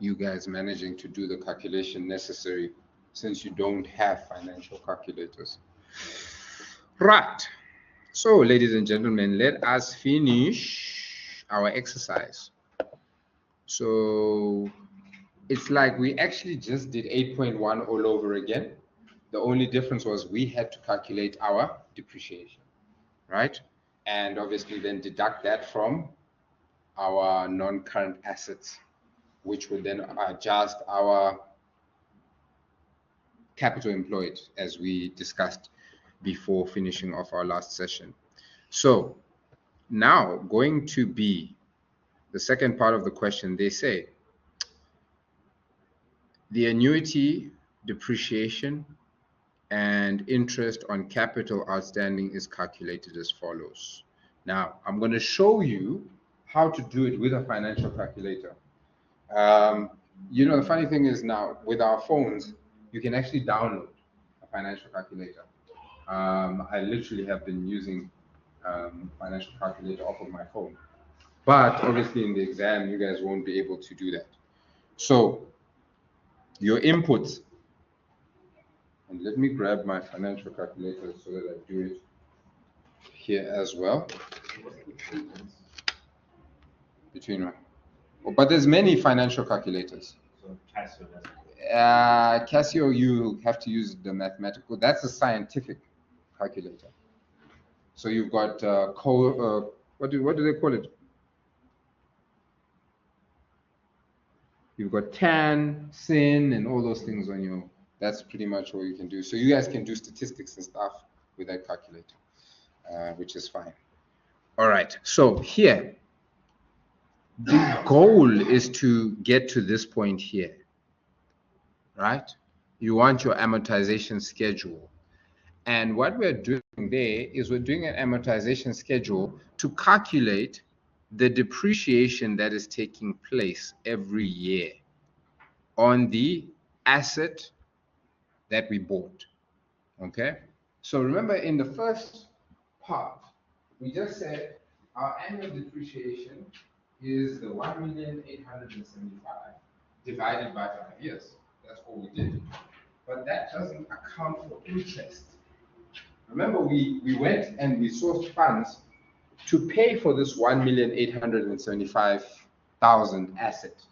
you guys managing to do the calculation necessary since you don't have financial calculators. Right. So, ladies and gentlemen, let us finish our exercise. So, it's like we actually just did 8.1 all over again. The only difference was we had to calculate our depreciation, right? And obviously then deduct that from our non-current assets, which would then adjust our capital employed, as we discussed before finishing off our last session. So now going to be the second part of the question. They say the annuity depreciation and interest on capital outstanding is calculated as follows. Now I'm going to show you how to do it with a financial calculator. You know, the funny thing is now with our phones, you can actually download a financial calculator. I literally have been using financial calculator off of my phone, but obviously in the exam, you guys won't be able to do that. So your inputs, and let me grab my financial calculator so that I do it here as well. Between, but there's many financial calculators. So Casio doesn't. Casio, you have to use the mathematical. That's a scientific calculator. So you've got what do they call it? You've got tan, sin, and all those things on your. That's pretty much all you can do. So you guys can do statistics and stuff with that calculator, which is fine. All right. So here, the goal is to get to this point here, right? You want your amortization schedule. And what we're doing there is we're doing an amortization schedule to calculate the depreciation that is taking place every year on the asset that we bought. Okay? So remember in the first part, we just said our annual depreciation is the 1,875,000 divided by 5 years. That's all we did. But that doesn't account for interest. Remember, we went and we sourced funds to pay for this 1,875,000 asset.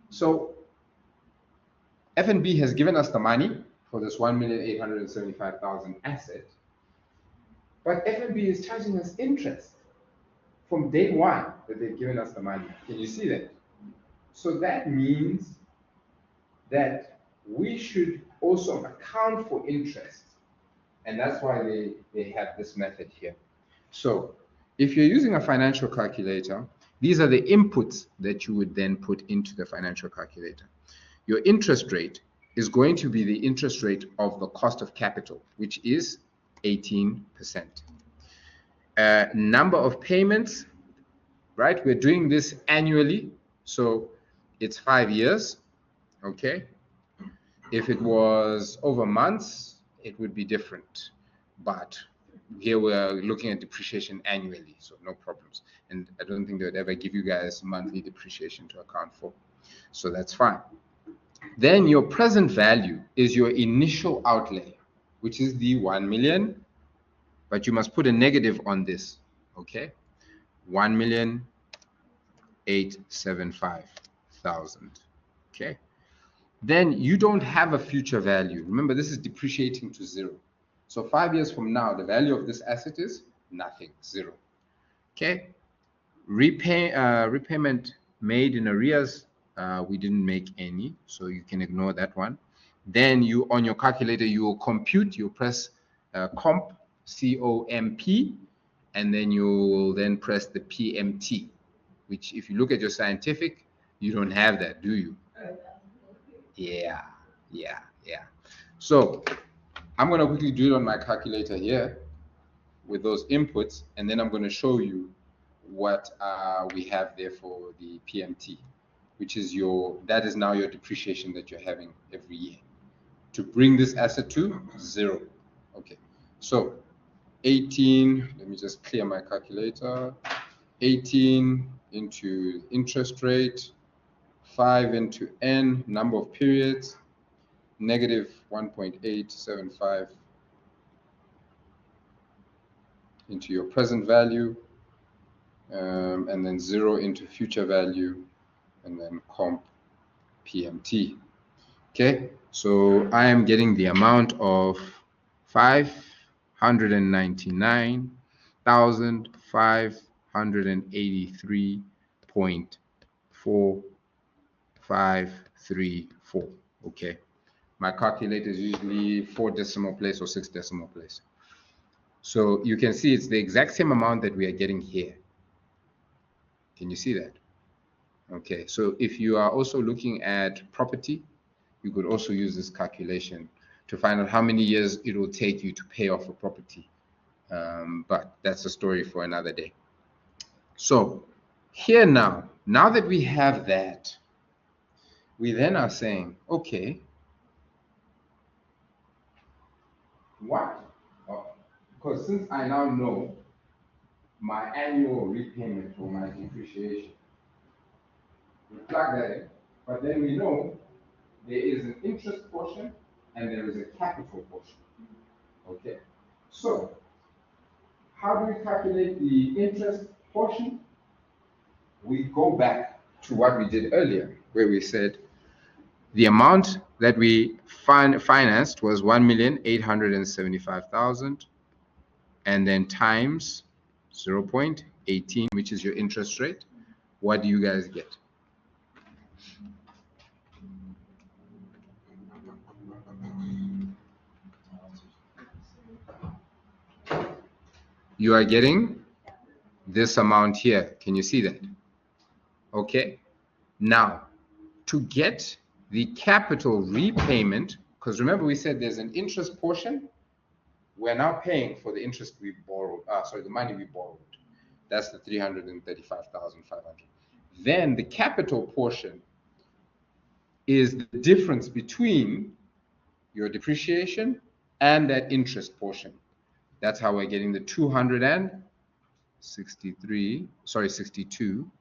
So FNB has given us the money for this 1,875,000 asset, but FNB is charging us interest from day one that they've given us the money. Can you see that? So that means that we should also account for interest. And that's why they have this method here. So if you're using a financial calculator, these are the inputs that you would then put into the financial calculator. Your interest rate is going to be the interest rate of the cost of capital, which is 18%. Number of payments, right? We're doing this annually, so it's 5 years, okay? If it was over months, it would be different, but here we're looking at depreciation annually, so no problems. And I don't think they would ever give you guys monthly depreciation to account for, so that's fine. Then your present value is your initial outlay, which is the 1 million, but you must put a negative on this, okay? 1,875,000, okay? Then you don't have a future value. Remember, this is depreciating to 0. So 5 years from now, the value of this asset is nothing, 0. Okay. Repayment made in arrears, we didn't make any, so you can ignore that one. Then you, on your calculator, you will compute, you press comp, C-O-M-P, and then you will then press the PMT, which if you look at your scientific, you don't have that, do you? Yeah. So I'm going to quickly do it on my calculator here with those inputs, and then I'm going to show you what we have there for the PMT, which is that is now your depreciation that you're having every year to bring this asset to 0. Okay, so 18, let me just clear my calculator, 18 into interest rate, 5 into n, number of periods, negative 1.875 into your present value, and then 0 into future value, and then comp PMT. Okay, so I am getting the amount of 599,583.4534. Okay, my calculator is usually 4 decimal place or 6 decimal place. So you can see it's the exact same amount that we are getting here. Can you see that? Okay, so if you are also looking at property, you could also use this calculation to find out how many years it will take you to pay off a property. But that's a story for another day. So here now that we have that, we then are saying, okay, what? Because since I now know my annual repayment or my depreciation, we plug that in, but then we know there is an interest portion and there is a capital portion. Okay, so how do we calculate the interest portion? We go back to what we did earlier, where we said the amount that we financed was 1,875,000, and then times 0.18, which is your interest rate. What do you guys get? You are getting this amount here. Can you see that? Okay. Now, to get the capital repayment, because remember we said there's an interest portion, we're now paying for the interest we borrowed, the money we borrowed. That's the 335,500. Then the capital portion is the difference between your depreciation and that interest portion. That's how we're getting the 62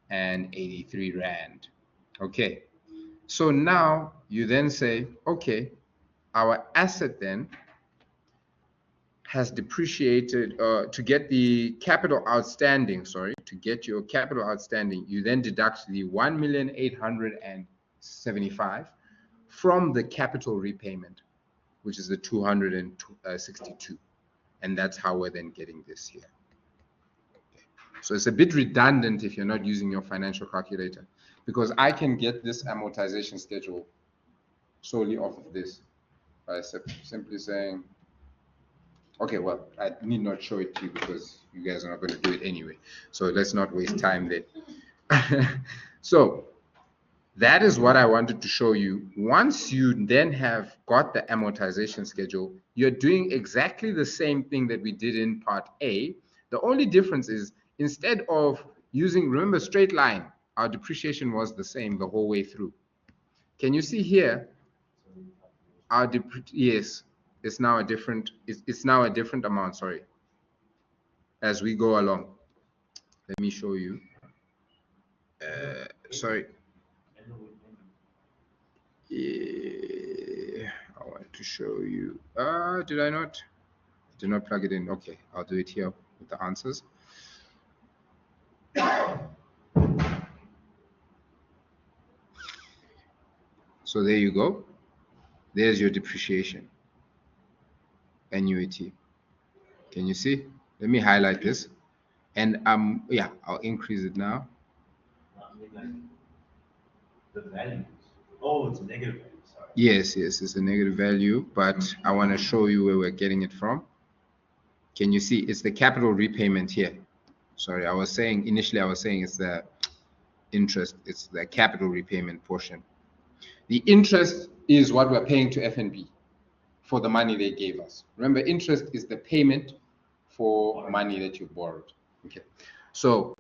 and 83 rand. Okay, so now you then say, okay, our asset then has depreciated. To get the capital outstanding, to get your capital outstanding, you then deduct the 1,875 from the capital repayment, which is the 262, and that's how we're then getting this here. So it's a bit redundant if you're not using your financial calculator, because I can get this amortization schedule solely off of this by simply saying, okay, well, I need not show it to you because you guys are not going to do it anyway. So let's not waste time there. So that is what I wanted to show you. Once you then have got the amortization schedule, you're doing exactly the same thing that we did in part A. The only difference is instead of using, remember, straight line, our depreciation was the same the whole way through. Can you see here? Yes, it's now a different. It's now a different amount. Sorry. As we go along, let me show you. Sorry. Yeah, I want to show you. Did I not? I did not plug it in. Okay, I'll do it here with the answers. So there you go. There's your depreciation. Annuity. Can you see? Let me highlight this. And yeah, I'll increase it now. The values. Oh, it's a negative value. Sorry. Yes, it's a negative value, but I want to show you where we're getting it from. Can you see? It's the capital repayment here. Sorry, initially I was saying it's the interest, it's the capital repayment portion. The interest is what we're paying to FNB for the money they gave us. Remember, interest is the payment for money that you borrowed. Okay, so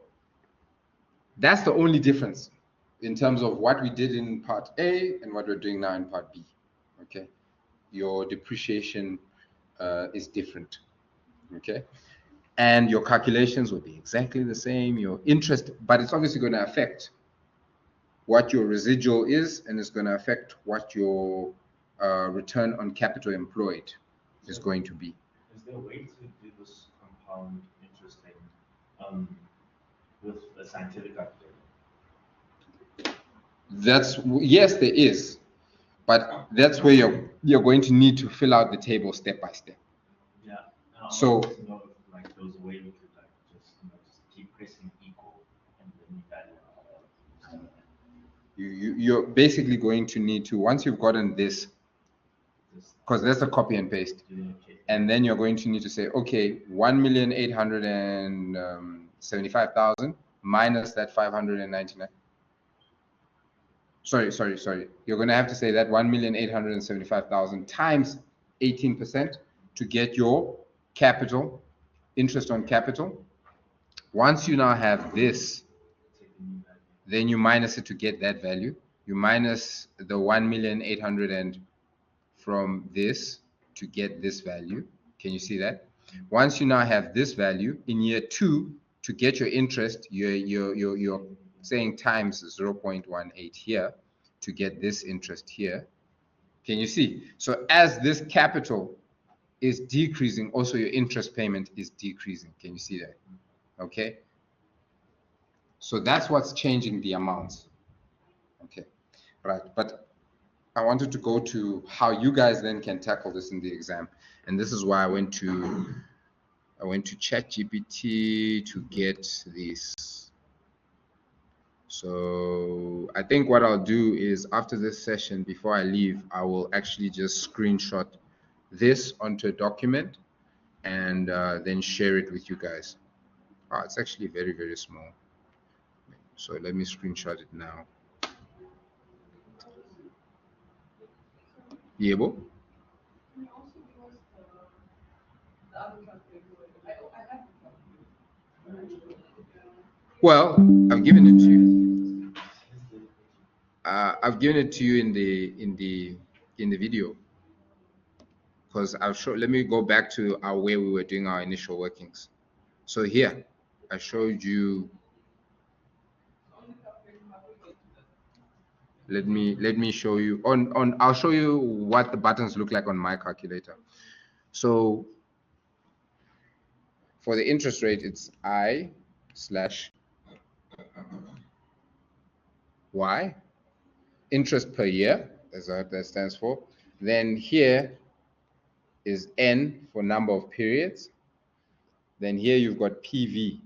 that's the only difference in terms of what we did in part A and what we're doing now in part B. Okay, your depreciation is different. Okay, and your calculations will be exactly the same. Your interest, but it's obviously going to affect what your residual is, and it's going to affect what your return on capital employed is going to be. Is there a way to do this compound interest thing with a scientific calculator? Yes, there is, but that's where you're going to need to fill out the table step by step. Yeah. So to know if like there was a way we could like just just keep pressing equal and then value. you're basically going to need to, once you've gotten this, because that's a copy and paste, and then you're going to need to say, okay, 1,875,000 minus that 599. Sorry. You're going to have to say that 1,875,000 times 18% to get your capital, interest on capital. Once you now have this, then you minus it to get that value. You minus the 1,800,000 from this to get this value. Can you see that? Once you now have this value in year 2, to get your interest, you're saying times 0.18 here to get this interest here. Can you see? So as this capital is decreasing, also your interest payment is decreasing. Can you see that? Okay. So that's what's changing the amounts. Okay, right. But I wanted to go to how you guys then can tackle this in the exam, and this is why I went to ChatGPT to get this. So I think what I'll do is after this session, before I leave, I will actually just screenshot this onto a document and then share it with you guys. Oh, it's actually very, very small. So let me screenshot it now. Yebo? Well, I've given it to you. I've given it to you in the video, because I'll show. Let me go back to our where we were doing our initial workings. So here, I showed you. Let me show you on. I'll show you what the buttons look like on my calculator. So for the interest rate, it's I/Y. Interest per year, that's what that stands for. Then here is N for number of periods. Then here you've got PV,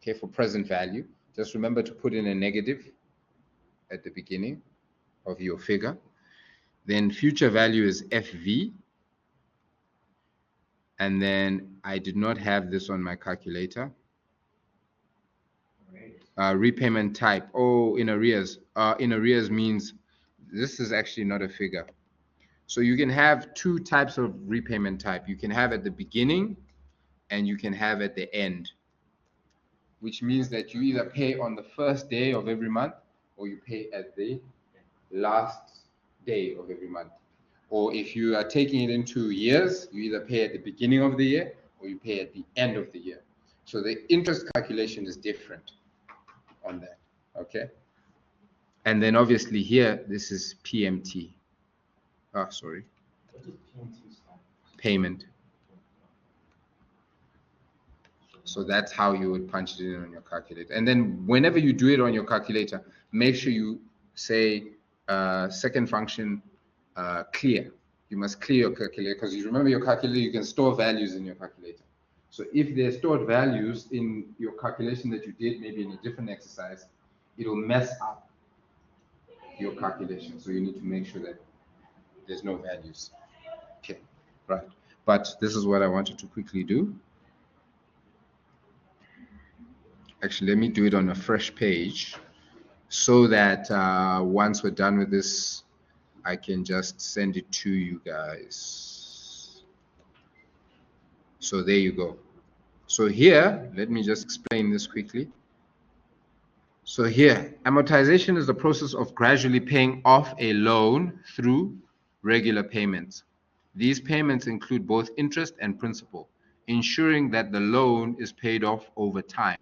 okay, for present value. Just remember to put in a negative at the beginning of your figure. Then future value is FV. And then I did not have this on my calculator. Repayment type, oh, in arrears. In arrears means this is actually not a figure. So you can have two types of repayment type. You can have at the beginning and you can have at the end, which means that you either pay on the first day of every month or you pay at the last day of every month. Or if you are taking it into years, you either pay at the beginning of the year or you pay at the end of the year. So the interest calculation is different on that, okay? And then obviously here, this is PMT. Oh, sorry. What does PMT stand? Payment. So that's how you would punch it in on your calculator. And then whenever you do it on your calculator, make sure you say second function clear. You must clear your calculator, because you remember your calculator, you can store values in your calculator. So if there's stored values in your calculation that you did, maybe in a different exercise, it'll mess up your calculation. So you need to make sure that there's no values. Okay, right. But this is what I wanted to quickly do. Actually, let me do it on a fresh page so that once we're done with this, I can just send it to you guys. So there you go. So here, let me just explain this quickly. So here, amortization is the process of gradually paying off a loan through regular payments. These payments include both interest and principal, ensuring that the loan is paid off over time.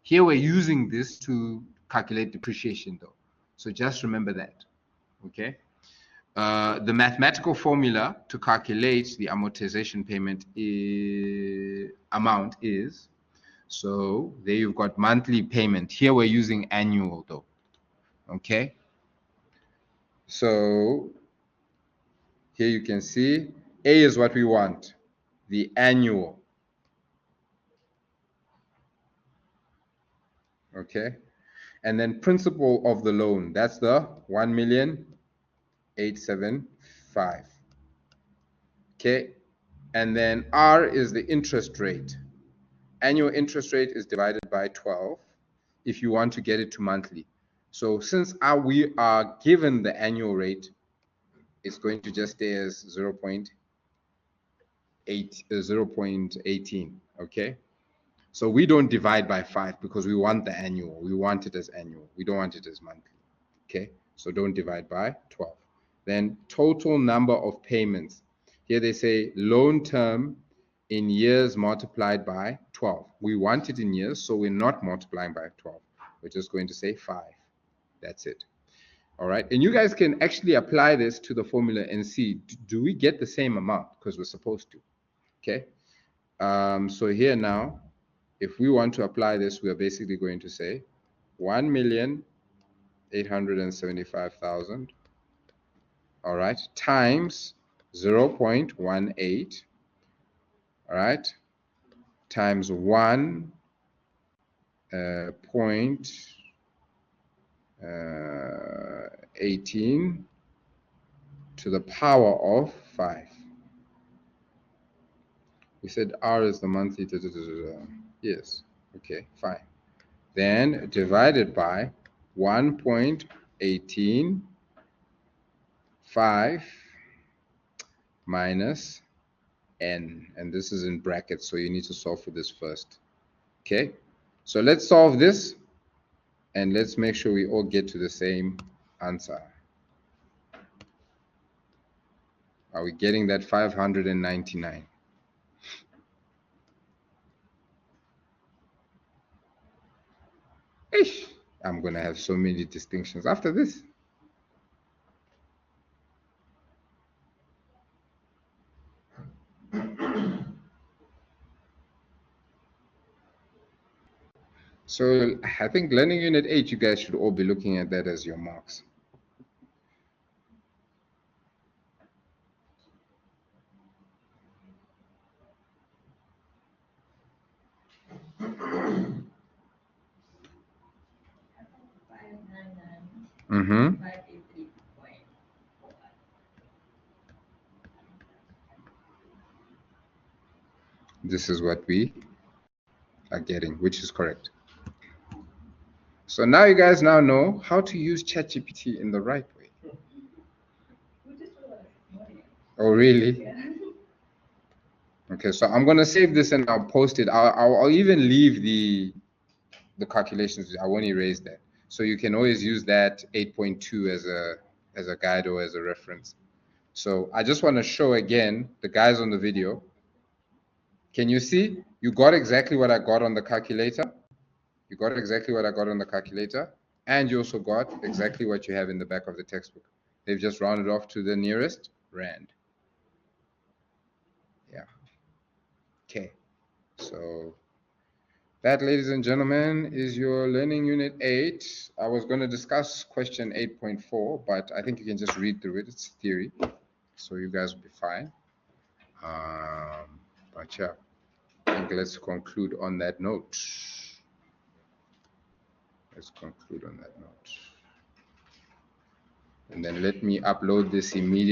Here we're using this to calculate depreciation though. So just remember that, okay? The mathematical formula to calculate the amortization payment amount is, so there you've got monthly payment. Here we're using annual though, okay? So here you can see A is what we want, the annual, okay? And then principal of the loan, that's the 1,875,000, okay? And then R is the interest rate. Annual interest rate is divided by 12 if you want to get it to monthly. So since we are given the annual rate, it's going to just stay as 0.18, okay? So we don't divide by 5 because we want the annual. We want it as annual. We don't want it as monthly, okay? So don't divide by 12. Then total number of payments. Here they say loan term in years multiplied by 12. We want it in years, so we're not multiplying by 12. We're just going to say 5. That's it. All right. And you guys can actually apply this to the formula and see, do we get the same amount? Because we're supposed to. Okay. So here now, if we want to apply this, we are basically going to say 1,875,000. All right, times 0.18. All right, times 1.18 to the power of 5. We said R is the monthly. Yes. Okay, fine. Then divided by 1.185 minus n, and this is in brackets, so you need to solve for this first. Okay, so let's solve this and let's make sure we all get to the same answer. Are we getting that 599? Ish, I'm gonna have so many distinctions after this. So I think learning unit 8, you guys should all be looking at that as your marks. Mm-hmm. This is what we are getting, which is correct. So now you guys now know how to use ChatGPT in the right way. Oh, really? Yeah. Okay, so I'm gonna save this and I'll post it. I'll even leave the calculations. I won't erase that. So you can always use that 8.2 as a guide or as a reference. So I just want to show again the guys on the video. Can you see? You got exactly what I got on the calculator. You got exactly what I got on the calculator, and you also got exactly what you have in the back of the textbook. They've just rounded off to the nearest rand. Yeah. Okay. So that, ladies and gentlemen, is your learning unit 8. I was going to discuss question 8.4, but I think you can just read through it. It's theory, so you guys will be fine. But yeah, I think let's conclude on that note. Let's conclude on that note. And then let me upload this immediately.